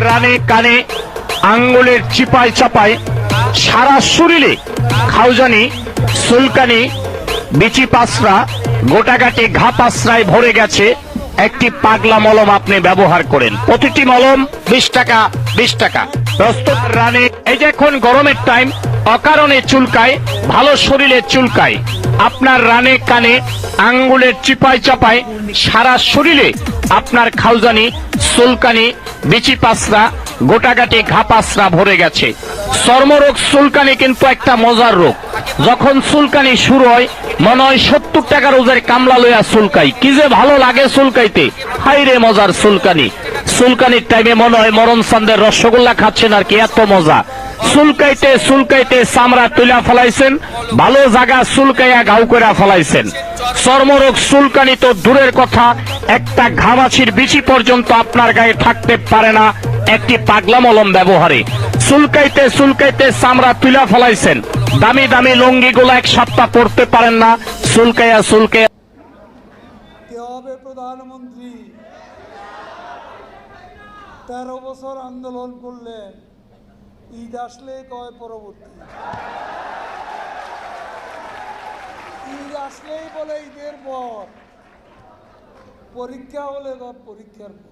রানে কানে আঙ্গুলের চিপায় চাপায় সারা শরীরে খাউজানি, চুলকানি, বিচি পাসরা, গোটাগাটি ঘা পাসরায় ভরে গেছে, একটি পাগলা মলম আপনি ব্যবহার করেন। প্রতিটি মলম 20 টাকা 20 টাকা। প্রস্তুত রানে এই যে এখন গরমের টাইম, অকারণে চুলকায়, ভালো শরীরে চুলকায়, আপনার রানে কানে আঙ্গুলের চিপায় চাপায় সারা শরীরে আপনার খাউজানি, চুলকানি, বিচি পাসরা, গোটাগাটি ঘা পাসরা ভরে গেছে। চর্মরোগ চুলকানি কিন্তু একটা মজার রোগ। যখন চুলকানি শুরু হয় মনে হয় 70 টাকার ওজের কামলা লইয়া চুলকাই, কি যে ভালো লাগে চুলকাইতে, হাইরে মজার চুলকানি। চুলকানির টাইমে মনে হয় মরণ চান্দের রসগোল্লা খাচ্ছেন আর কি, এত মজা। চুলকাইতে চুলকাইতে চামড়া তুলা ফেলাইছেন, ভালো জায়গা চুলকাইয়া ঘাউ করে ফেলাইছেন। চর্মরোগ চুলকানি তো দূরের কথা, একটা ঘামাছির বিচি পর্যন্ত আপনার গায়ে থাকতে পারে না একটি পাগলা মলম ব্যবহারে। চুলকাইতে চুলকাইতে চামড়া তুলা ফেলাইছেন, দামি দামি লুঙ্গি গুলা এক সপ্তাহ পড়তে পারেন না, চুলকাইয়া চুলকাইয়া। কে হবে প্রধানমন্ত্রী? 13 বছর আন্দোলন করলেন, ঈদ আসলে কয় পরবর্তী, ঈদ আসলেই বলে ঈদের পর, পরীক্ষা হলে পরীক্ষার পর।